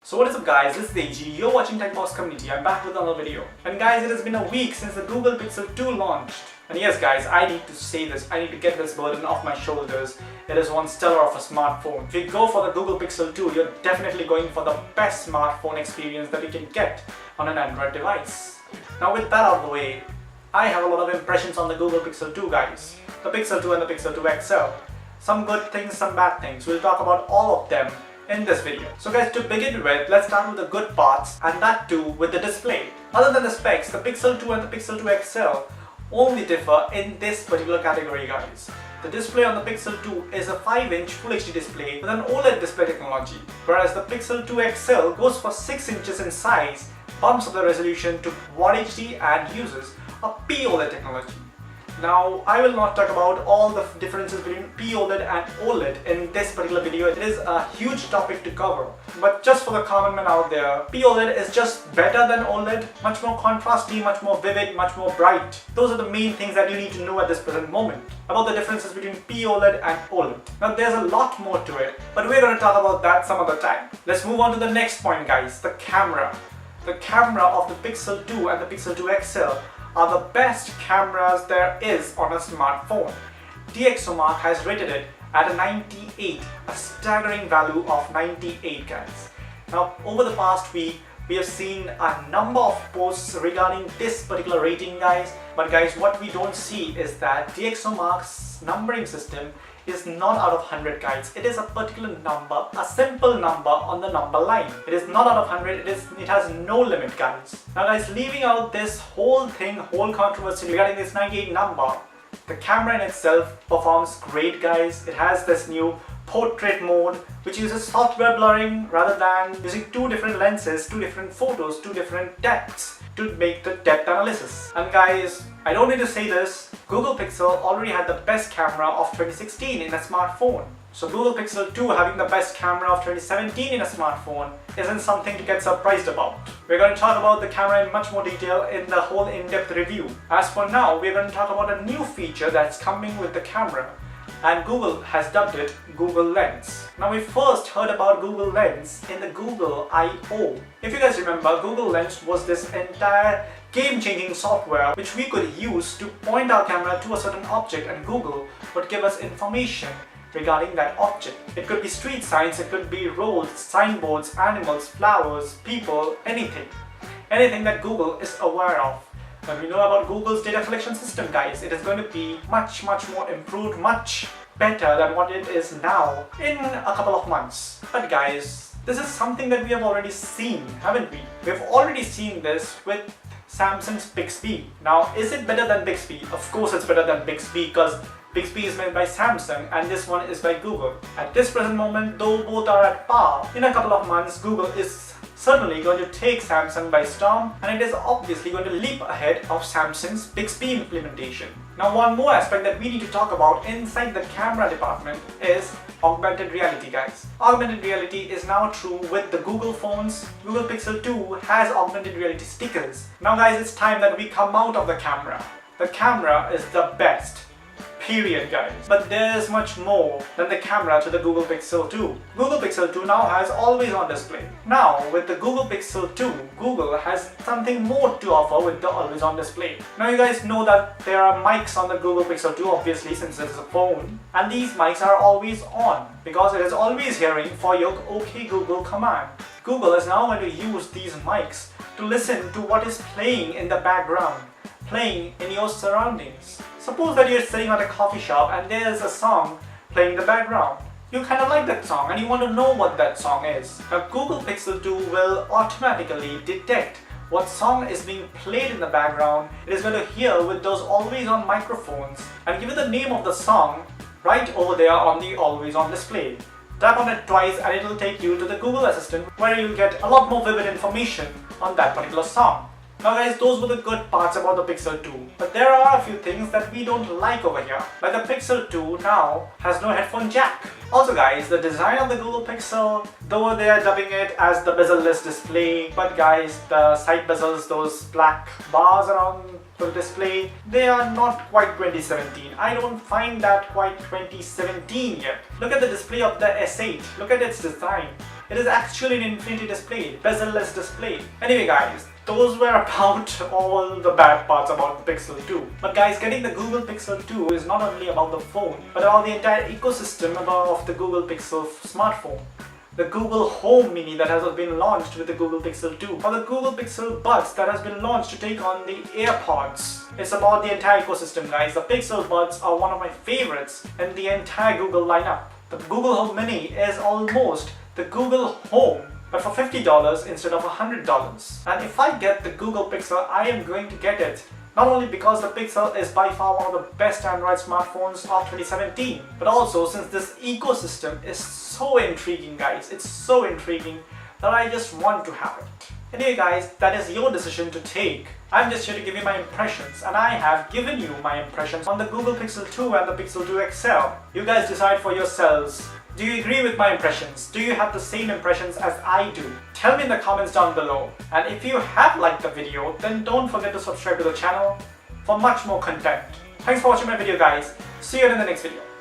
So what is up guys, this is AG, you're watching TechBox Community. I'm back with another video. And guys, it has been a week since the Google Pixel 2 launched. And yes guys, I need to say this, I need to get this burden off my shoulders. It is one stellar of a smartphone. If you go for the Google Pixel 2, you're definitely going for the best smartphone experience that you can get on an Android device. Now with that out of the way, I have a lot of impressions on the Google Pixel 2 guys. The Pixel 2 and the Pixel 2 XL. Some good things, some bad things. We'll talk about all of them in this video. So guys, to begin with, let's start with the good parts, and that too with the display. Other than the specs, the Pixel 2 and the Pixel 2 XL only differ in this particular category guys. The display on the Pixel 2 is a 5-inch Full HD display with an OLED display technology, whereas the Pixel 2 XL goes for 6 inches in size, bumps up the resolution to Quad HD and uses a POLED technology. Now, I will not talk about all the differences between POLED and OLED in this particular video. It is a huge topic to cover. But just for the common man out there, POLED is just better than OLED, much more contrasty, much more vivid, much more bright. Those are the main things that you need to know at this present moment about the differences between POLED and OLED. Now, there's a lot more to it, but we're going to talk about that some other time. Let's move on to the next point guys, the camera. The camera of the Pixel 2 and the Pixel 2 XL are the best cameras there is on a smartphone. DxOMark has rated it at a 98, a staggering value of 98 guys. Now over the past week, we have seen a number of posts regarding this particular rating guys, but guys, what we don't see is that DxOMark's numbering system is not out of 100 guys. It is a particular number, a simple number on the number line. It is not out of 100, it has no limit guys. Now guys, leaving out this whole thing, whole controversy regarding this 98 number, the camera in itself performs great guys. It has this new portrait mode which uses software blurring rather than using two different lenses, two different photos, two different depths to make the depth analysis. And guys, I don't need to say this, Google Pixel already had the best camera of 2016 in a smartphone. So Google Pixel 2 having the best camera of 2017 in a smartphone isn't something to get surprised about. We're going to talk about the camera in much more detail in the whole in-depth review. As for now, we're going to talk about a new feature that's coming with the camera, and Google has dubbed it Google Lens. Now we first heard about Google Lens in the Google I/O. If you guys remember, Google Lens was this entire game-changing software which we could use to point our camera to a certain object, and Google would give us information regarding that object. It could be street signs, it could be roads, signboards, animals, flowers, people, anything. Anything that Google is aware of. When we know about Google's data collection system guys, it is going to be much more improved, much better than what it is now in a couple of months. But guys, this is something that we have already seen, haven't we? We've already seen this with Samsung's Bixby. Now, is it better than Bixby? Of course it's better than Bixby because Bixby is made by Samsung and this one is by Google. At this present moment, though both are at par, in a couple of months Google is certainly going to take Samsung by storm, and it is obviously going to leap ahead of Samsung's Bixby implementation. Now one more aspect that we need to talk about inside the camera department is augmented reality guys. Augmented reality is now true with the Google phones. Google Pixel 2 has augmented reality stickers. Now guys, it's time that we come out of the camera. The camera is the best. Period guys. But there is much more than the camera to the Google Pixel 2. Google Pixel 2 now has always on display. Now with the Google Pixel 2, Google has something more to offer with the always on display. Now you guys know that there are mics on the Google Pixel 2 obviously since it's a phone, and these mics are always on because it is always hearing for your OK Google command. Google is now going to use these mics to listen to what is playing in the background, playing in your surroundings. Suppose that you're sitting at a coffee shop and there's a song playing in the background. You kind of like that song and you want to know what that song is. Now Google Pixel 2 will automatically detect what song is being played in the background. It is going to hear with those always on microphones and give it the name of the song right over there on the always on display. Tap on it twice and it will take you to the Google Assistant where you'll get a lot more vivid information on that particular song. Now guys, those were the good parts about the Pixel 2, but there are a few things that we don't like over here. Like the Pixel 2 now has no headphone jack. Also guys, the design of the Google Pixel, though they are dubbing it as the bezel-less display, but guys, the side bezels, those black bars around the display, they are not quite 2017. I don't find that quite 2017 yet. Look at the display of the S8, look at its design. It is actually an infinity display, bezel-less display. Anyway guys, those were about all the bad parts about the Pixel 2. But guys, getting the Google Pixel 2 is not only about the phone, but about the entire ecosystem of the Google Pixel smartphone. The Google Home Mini that has been launched with the Google Pixel 2, or the Google Pixel Buds that has been launched to take on the AirPods. It's about the entire ecosystem, guys. The Pixel Buds are one of my favorites in the entire Google lineup. The Google Home Mini is almost the Google Home, but for $50 instead of $100. And if I get the Google Pixel, I am going to get it not only because the Pixel is by far one of the best Android smartphones of 2017, but also since this ecosystem is so intriguing, guys. It's so intriguing that I just want to have it. Anyway guys, that is your decision to take. I'm just here to give you my impressions, and I have given you my impressions on the Google Pixel 2 and the Pixel 2 XL. You guys decide for yourselves. Do you agree with my impressions? Do you have the same impressions as I do? Tell me in the comments down below. And if you have liked the video, then don't forget to subscribe to the channel for much more content. Thanks for watching my video guys. See you in the next video.